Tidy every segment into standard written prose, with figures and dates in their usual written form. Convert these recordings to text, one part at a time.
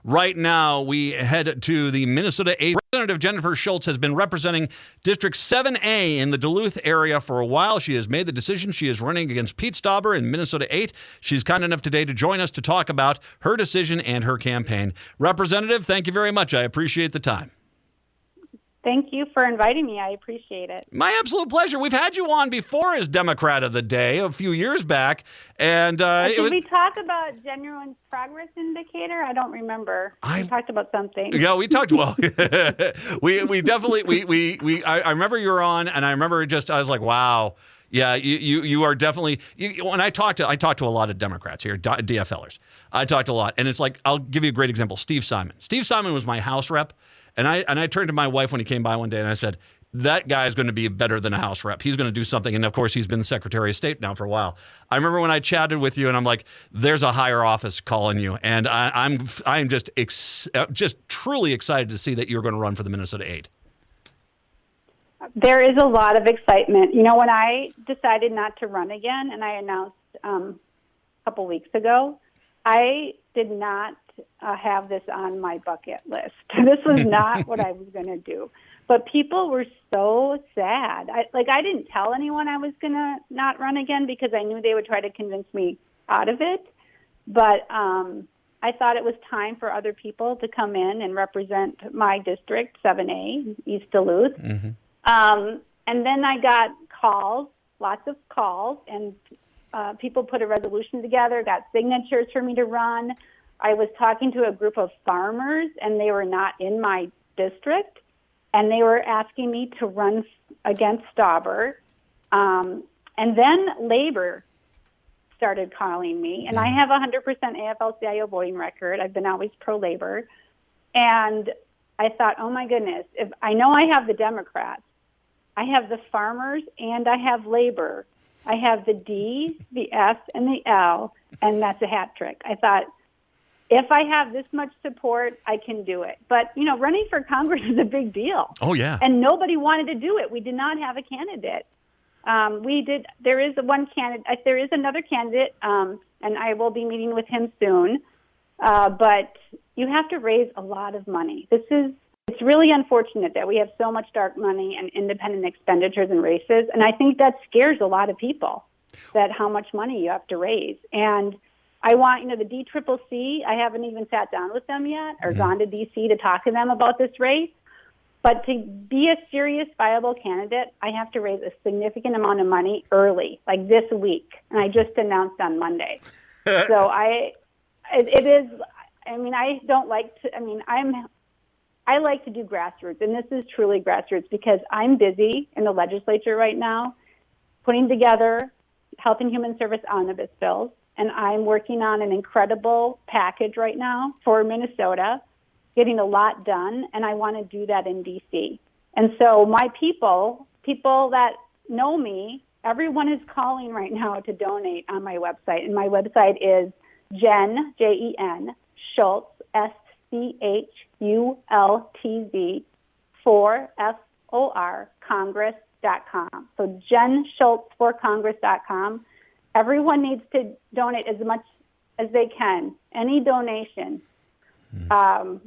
Right now, we head to the Minnesota 8th. Representative Jennifer Schultz has been representing District 7A in the Duluth area for a while. She has made the decision. She is running against Pete Stauber in Minnesota 8. She's kind enough today to join us to talk about her decision and her campaign. Representative, thank you very much. I appreciate the time. Thank you for inviting me. I appreciate it. My absolute pleasure. We've had you on before as Democrat of the Day a few years back. And did we talk about genuine progress indicator? I don't remember. We talked about something. Yeah, we talked. Well, we definitely I remember you were on, and I remember I was like, wow. Yeah, you are definitely. When I talked to a lot of Democrats here, DFLers. I talked a lot, and it's like, I'll give you a great example. Steve Simon. Steve Simon was my House rep. And I turned to my wife when he came by one day and I said, that guy is going to be better than a House rep. He's going to do something. And of course, he's been the Secretary of State now for a while. I remember when I chatted with you and I'm like, there's a higher office calling you. And I'm just truly excited to see that you're going to run for the Minnesota 8. There is a lot of excitement. You know, when I decided not to run again and I announced a couple weeks ago, I did not have this on my bucket list. This was not what I was going to do. But people were so sad. I didn't tell anyone I was going to not run again because I knew they would try to convince me out of it. But I thought it was time for other people to come in and represent my district, 7A, East Duluth. Mm-hmm. And then I got calls, lots of calls, and people put a resolution together, got signatures for me to run. I was talking to a group of farmers, and they were not in my district, and they were asking me to run against Stauber. And then labor started calling me, and I have a 100% AFL-CIO voting record. I've been always pro-labor. And I thought, oh, my goodness, if I know I have the Democrats, I have the farmers, and I have labor. I have the D, the S, and the L, and that's a hat trick. I thought, if I have this much support, I can do it. But, you know, running for Congress is a big deal. Oh, yeah. And nobody wanted to do it. We did not have a candidate. There is another candidate, and I will be meeting with him soon. But you have to raise a lot of money. It's really unfortunate that we have so much dark money and independent expenditures in races. And I think that scares a lot of people, that how much money you have to raise. And I want, the DCCC, I haven't even sat down with them yet or gone to D.C. to talk to them about this race. But to be a serious, viable candidate, I have to raise a significant amount of money early, like this week. And I just announced on Monday. So I like to do grassroots, and this is truly grassroots because I'm busy in the legislature right now putting together Health and Human Service omnibus bills. And I'm working on an incredible package right now for Minnesota, getting a lot done, and I want to do that in D.C. And so my people that know me, everyone is calling right now to donate on my website. And my website is Jen, Jen, Schultz, SCHULTZ, 4FOR, Congress.com. So Jen Schultz for Congress.com. Everyone needs to donate as much as they can. Any donation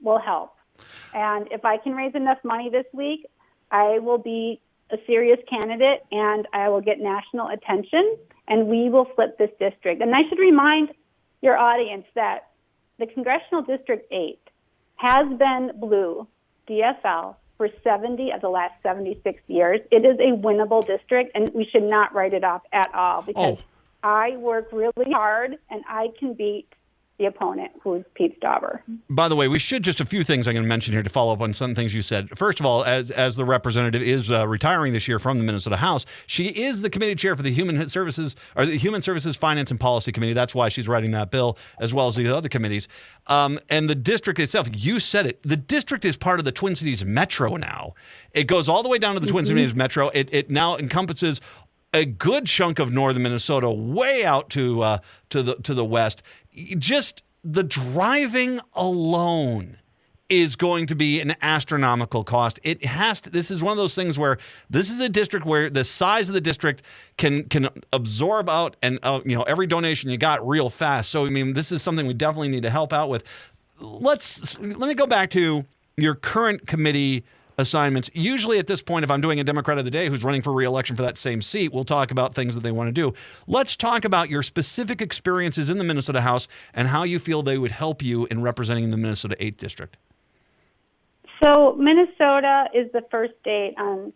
will help. And if I can raise enough money this week, I will be a serious candidate and I will get national attention and we will flip this district. And I should remind your audience that the Congressional District 8 has been blue, DFL, for 70 of the last 76 years. It is a winnable district and we should not write it off at all because I work really hard, and I can beat the opponent, who's Pete Stauber. By the way, we should just a few things I'm going to mention here to follow up on some things you said. First of all, as the representative is retiring this year from the Minnesota House, she is the committee chair for the Human Services Finance and Policy Committee. That's why she's writing that bill, as well as the other committees. And the district itself, you said it. The district is part of the Twin Cities Metro now. It goes all the way down to the Twin Cities Metro. It now encompasses a good chunk of northern Minnesota, way out to the west. Just the driving alone is going to be an astronomical cost. It has to. This is one of those things where this is a district where the size of the district can absorb out and every donation you got real fast. So I mean, this is something we definitely need to help out with. let me go back to your current committee assignments. Usually at this point, if I'm doing a Democrat of the Day who's running for re-election for that same seat, we'll talk about things that they want to do. Let's talk about your specific experiences in the Minnesota House and how you feel they would help you in representing the Minnesota 8th District. So Minnesota is the first state on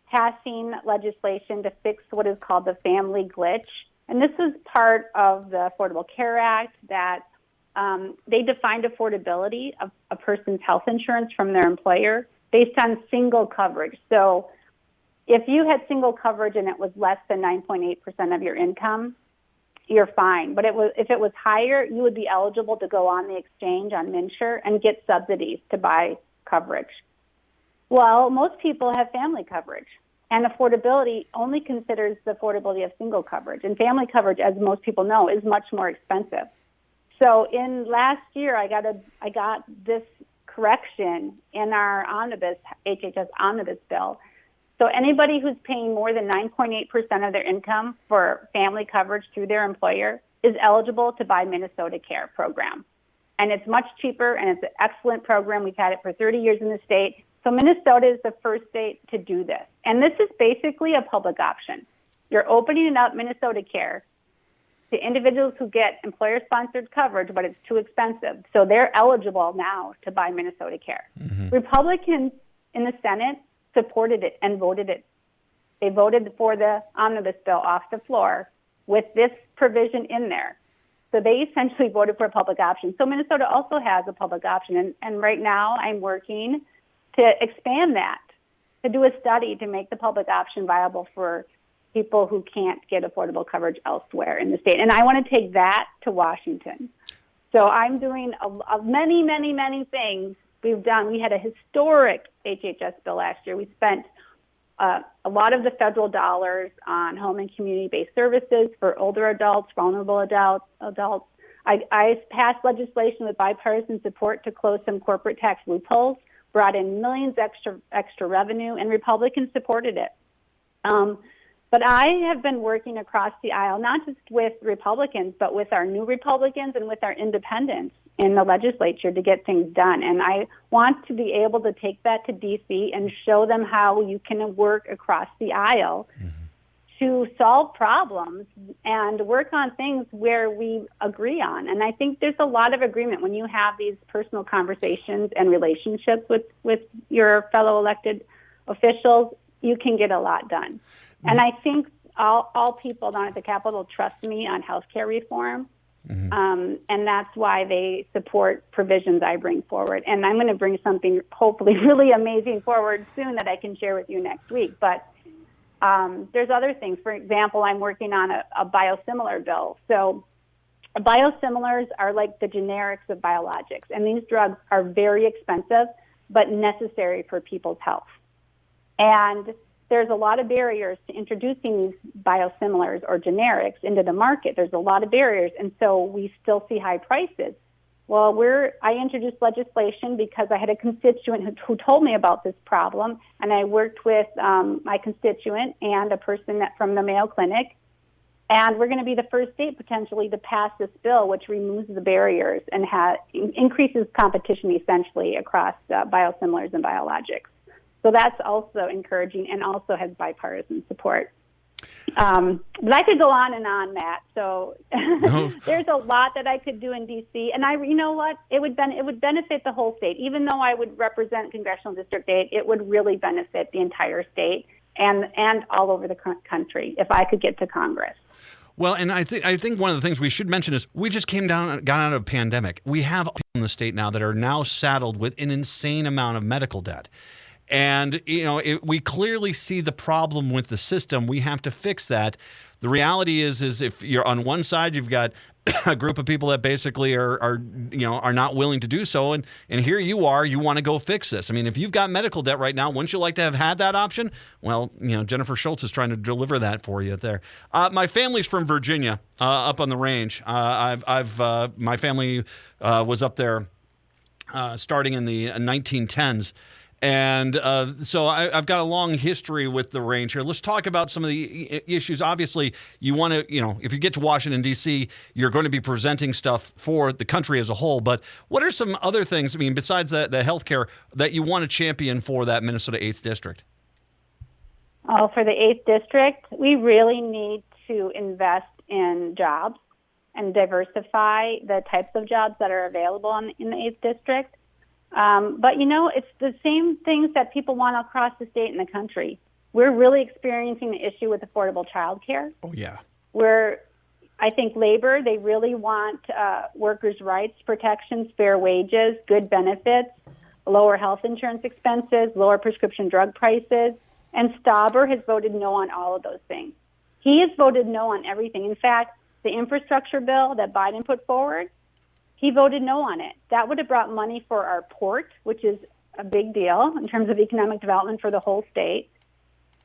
passing legislation to fix what is called the family glitch. And this is part of the Affordable Care Act that they defined affordability of a person's health insurance from their employer based on single coverage. So if you had single coverage and it was less than 9.8% of your income, you're fine. But if it was higher, you would be eligible to go on the exchange on MNsure and get subsidies to buy coverage. Well, most people have family coverage, and affordability only considers the affordability of single coverage. And family coverage, as most people know, is much more expensive. So in last year, I got this correction in our HHS omnibus bill. So anybody who's paying more than 9.8% of their income for family coverage through their employer is eligible to buy Minnesota Care program. And it's much cheaper, and it's an excellent program. We've had it for 30 years in the state. So Minnesota is the first state to do this. And this is basically a public option. You're opening up Minnesota Care to individuals who get employer-sponsored coverage, but it's too expensive. So they're eligible now to buy Minnesota Care. Mm-hmm. Republicans in the Senate supported it and voted it. They voted for the omnibus bill off the floor with this provision in there. So they essentially voted for a public option. So Minnesota also has a public option. And right now I'm working to expand that, to do a study to make the public option viable for people who can't get affordable coverage elsewhere in the state. And I want to take that to Washington. So I'm doing many, many, many things we've done. We had a historic HHS bill last year. We spent a lot of the federal dollars on home and community-based services for older adults, vulnerable adults. I passed legislation with bipartisan support to close some corporate tax loopholes, brought in millions extra revenue, and Republicans supported it. But I have been working across the aisle, not just with Republicans, but with our new Republicans and with our independents in the legislature to get things done. And I want to be able to take that to D.C. and show them how you can work across the aisle to solve problems and work on things where we agree on. And I think there's a lot of agreement when you have these personal conversations and relationships with your fellow elected officials, you can get a lot done. And I think all people down at the Capitol trust me on health care reform. And that's why they support provisions I bring forward. And I'm going to bring something hopefully really amazing forward soon that I can share with you next week. But there's other things. For example, I'm working on a biosimilar bill. So biosimilars are like the generics of biologics. And these drugs are very expensive, but necessary for people's health. And there's a lot of barriers to introducing these biosimilars or generics into the market. There's a lot of barriers, and so we still see high prices. Well, I introduced legislation because I had a constituent who told me about this problem, and I worked with my constituent and a person from the Mayo Clinic, and we're going to be the first state potentially to pass this bill, which removes the barriers and increases competition essentially across biosimilars and biologics. So that's also encouraging and also has bipartisan support. But I could go on and on, Matt. So there's a lot that I could do in D.C. And you know what? It would benefit the whole state. Even though I would represent Congressional District 8, it would really benefit the entire state and all over the country if I could get to Congress. Well, and I think one of the things we should mention is we just got out of a pandemic. We have people in the state now that are now saddled with an insane amount of medical debt. And, we clearly see the problem with the system. We have to fix that. The reality is if you're on one side, you've got a group of people that basically are not willing to do so. And here you want to go fix this. I mean, if you've got medical debt right now, wouldn't you like to have had that option? Well, Jennifer Schultz is trying to deliver that for you there. My family's from Virginia, up on the range. My family was up there starting in the 1910s. And so I've got a long history with the range here. Let's talk about some of the issues. Obviously, you want to, if you get to Washington, D.C., you're going to be presenting stuff for the country as a whole. But what are some other things, besides the healthcare, that you want to champion for that Minnesota 8th District? Oh, for the 8th District, we really need to invest in jobs and diversify the types of jobs that are available in the 8th District. But, it's the same things that people want across the state and the country. We're really experiencing the issue with affordable childcare. Oh, yeah. Where I think labor, they really want workers' rights protections, fair wages, good benefits, lower health insurance expenses, lower prescription drug prices. And Stauber has voted no on all of those things. He has voted no on everything. In fact, the infrastructure bill that Biden put forward, he voted no on it. That would have brought money for our port, which is a big deal in terms of economic development for the whole state,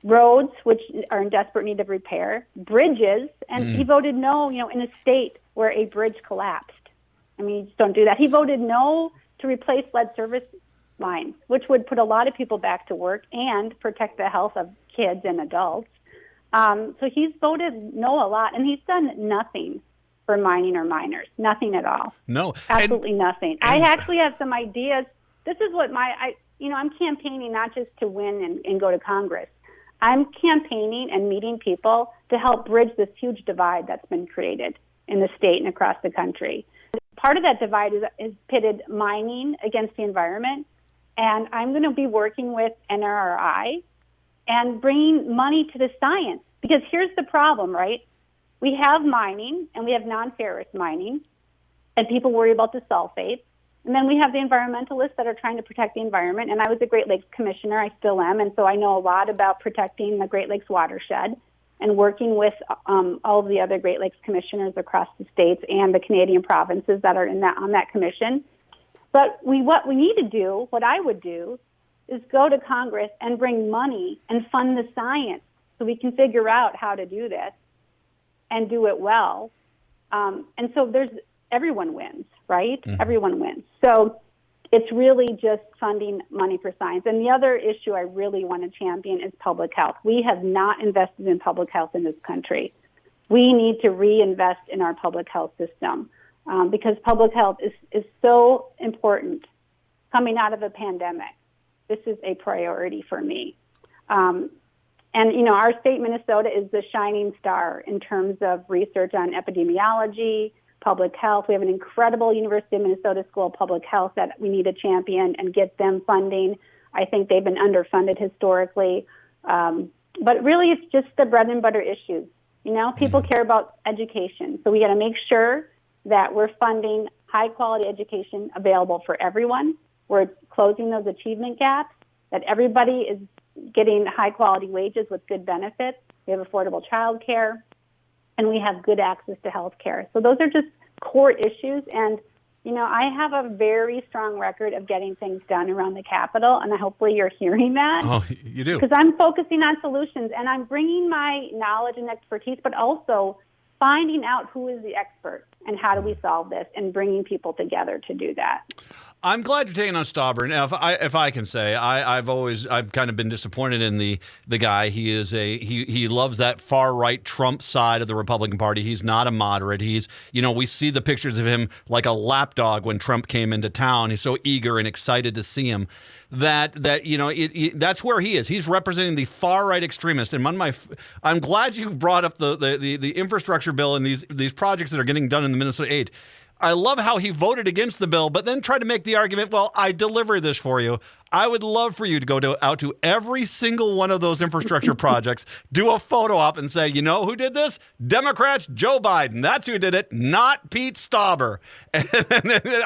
roads, which are in desperate need of repair, bridges, and he voted no, in a state where a bridge collapsed. You just don't do that. He voted no to replace lead service lines, which would put a lot of people back to work and protect the health of kids and adults. So he's voted no a lot, and he's done nothing for mining or miners. Nothing at all. No. Absolutely nothing. I actually have some ideas. This is what I'm campaigning not just to win and go to Congress. I'm campaigning and meeting people to help bridge this huge divide that's been created in the state and across the country. Part of that divide is pitted mining against the environment, and I'm going to be working with NRRI and bringing money to the science. Because here's the problem, right? We have mining, and we have non-ferrous mining, and people worry about the sulfates. And then we have the environmentalists that are trying to protect the environment. And I was a Great Lakes commissioner. I still am. And so I know a lot about protecting the Great Lakes watershed and working with all of the other Great Lakes commissioners across the states and the Canadian provinces that are on that commission. But what we need to do, what I would do, is go to Congress and bring money and fund the science so we can figure out how to do this and do it well. And so everyone wins, right? Mm-hmm. Everyone wins. So it's really just funding money for science. And the other issue I really want to champion is public health. We have not invested in public health in this country. We need to reinvest in our public health system because public health is so important coming out of a pandemic. This is a priority for me. And our state, Minnesota, is the shining star in terms of research on epidemiology, public health. We have an incredible University of Minnesota School of Public Health that we need to champion and get them funding. I think they've been underfunded historically. But really, it's just the bread and butter issues. People care about education. So we got to make sure that we're funding high-quality education available for everyone. We're closing those achievement gaps, that everybody is getting high-quality wages with good benefits. We have affordable child care, and we have good access to health care. So those are just core issues. And, I have a very strong record of getting things done around the Capitol, and hopefully you're hearing that. Oh, you do. Because I'm focusing on solutions, and I'm bringing my knowledge and expertise, but also finding out who is the expert and how do we solve this and bringing people together to do that. I'm glad you're taking on Stauber. Now, if I can say, I've kind of been disappointed in the guy. He loves that far right Trump side of the Republican Party. He's not a moderate. We see the pictures of him like a lapdog when Trump came into town. He's so eager and excited to see him. That's where he is. He's representing the far right extremist. And I'm glad you brought up the infrastructure bill and these projects that are getting done in the Minnesota 8. I love how he voted against the bill, but then tried to make the argument, well, I delivered this for you. I would love for you to go out to every single one of those infrastructure projects, do a photo op and say, who did this? Democrats, Joe Biden. That's who did it, not Pete Stauber. And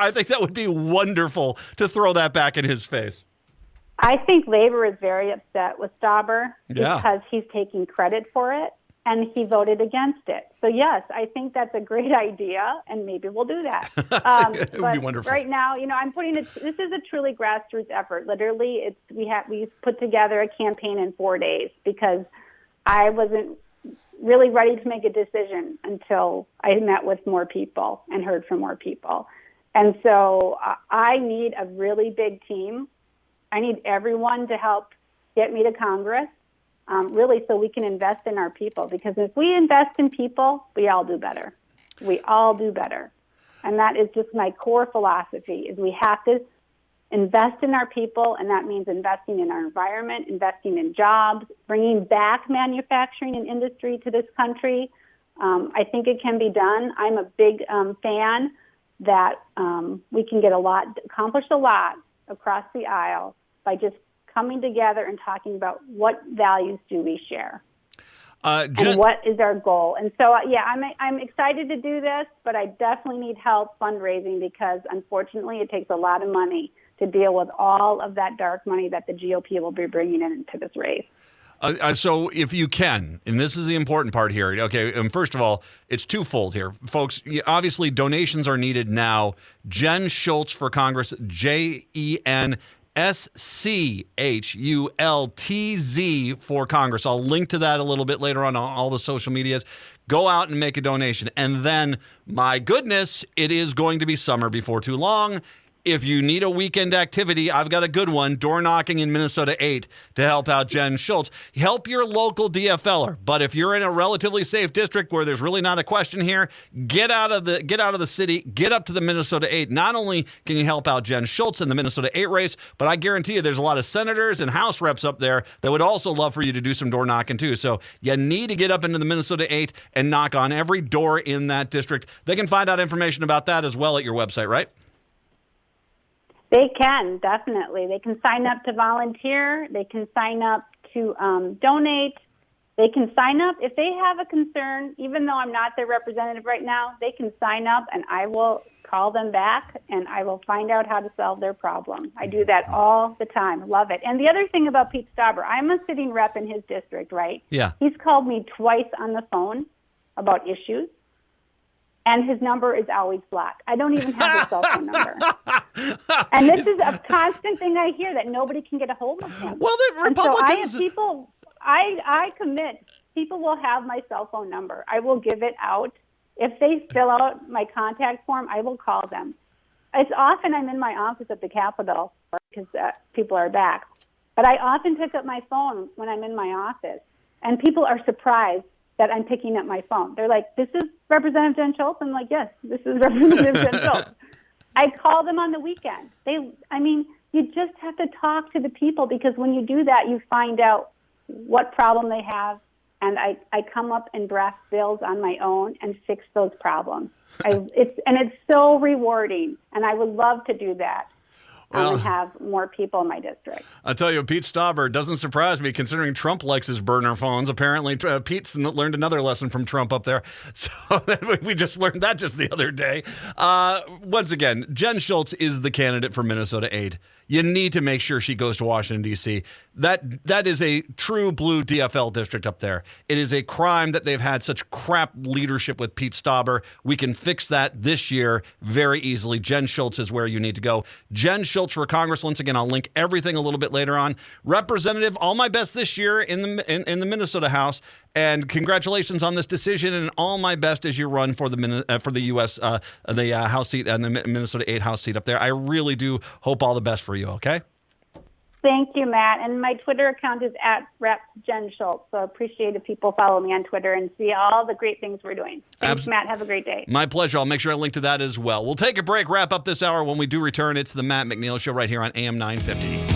I think that would be wonderful to throw that back in his face. I think labor is very upset with Stauber because he's taking credit for it. And he voted against it. So, yes, I think that's a great idea, and maybe we'll do that. It would be wonderful. Right now, I'm putting it. This is a truly grassroots effort. Literally, we put together a campaign in 4 days because I wasn't really ready to make a decision until I met with more people and heard from more people. And so I need a really big team I need everyone to help get me to Congress, really, so we can invest in our people. Because if we invest in people, we all do better. We all do better. And that is just my core philosophy, is we have to invest in our people, and that means investing in our environment, investing in jobs, bringing back manufacturing and industry to this country. I think it can be done. I'm a big fan that we can accomplish a lot across the aisle by just coming together and talking about what values do we share. And what is our goal? And so, I'm excited to do this, but I definitely need help fundraising because, unfortunately, it takes a lot of money to deal with all of that dark money that the GOP will be bringing into this race. So if you can, and this is the important part here, okay, first of all, it's twofold here. Folks, obviously donations are needed now. Jen Schultz for Congress, JenSchultz for Congress. I'll link to that a little bit later on all the social medias. Go out and make a donation. And then, my goodness, it is going to be summer before too long. If you need a weekend activity, I've got a good one, door knocking in Minnesota 8 to help out Jen Schultz. Help your local DFLer. But if you're in a relatively safe district where there's really not a question here, get out of the city, get up to the Minnesota 8. Not only can you help out Jen Schultz in the Minnesota 8 race, but I guarantee you there's a lot of senators and House reps up there that would also love for you to do some door knocking too. So you need to get up into the Minnesota 8 and knock on every door in that district. They can find out information about that as well at your website, right? They can, definitely. They can sign up to volunteer. They can sign up to donate. They can sign up. If they have a concern, even though I'm not their representative right now, they can sign up and I will call them back and I will find out how to solve their problem. I do that all the time. Love it. And the other thing about Pete Stauber, I'm a sitting rep in his district, right? Yeah. He's called me twice on the phone about issues. And his number is always blocked. I don't even have his cell phone number. And this is a constant thing I hear, that nobody can get a hold of him. Well, the Republicans... And so I have people, I commit, people will have my cell phone number. I will give it out. If they fill out my contact form, I will call them. It's often I'm in my office at the Capitol because people are back. But I often pick up my phone when I'm in my office. And people are surprised that I'm picking up my phone. They're like, "This is Representative Jen Schultz?" I'm like, "Yes, this is Representative Jen Schultz." I call them on the weekend. You just have to talk to the people, because when you do that, you find out what problem they have, and I come up and draft bills on my own and fix those problems. It's so rewarding, and I would love to do that. And have more people in my district. I'll tell you, Pete Stauber doesn't surprise me, considering Trump likes his burner phones. Apparently, Pete's learned another lesson from Trump up there. So we just learned that just the other day. Once again, Jen Schultz is the candidate for Minnesota 8. You need to make sure she goes to Washington, D.C. That is a true blue DFL district up there. It is a crime that they've had such crap leadership with Pete Stauber. We can fix that this year very easily. Jen Schultz is where you need to go. Jen Schultz for Congress. Once again, I'll link everything a little bit later on. Representative, all my best this year in the Minnesota House. And congratulations on this decision, and all my best as you run for the U.S. The House seat and the Minnesota 8 House seat up there. I really do hope all the best for you. Okay. Thank you, Matt. And my Twitter account is @RepJenSchultz. So I appreciate if people follow me on Twitter and see all the great things we're doing. Thanks, Matt. Have a great day. My pleasure. I'll make sure I link to that as well. We'll take a break, wrap up this hour. When we do return, it's the Matt McNeil Show right here on AM 950.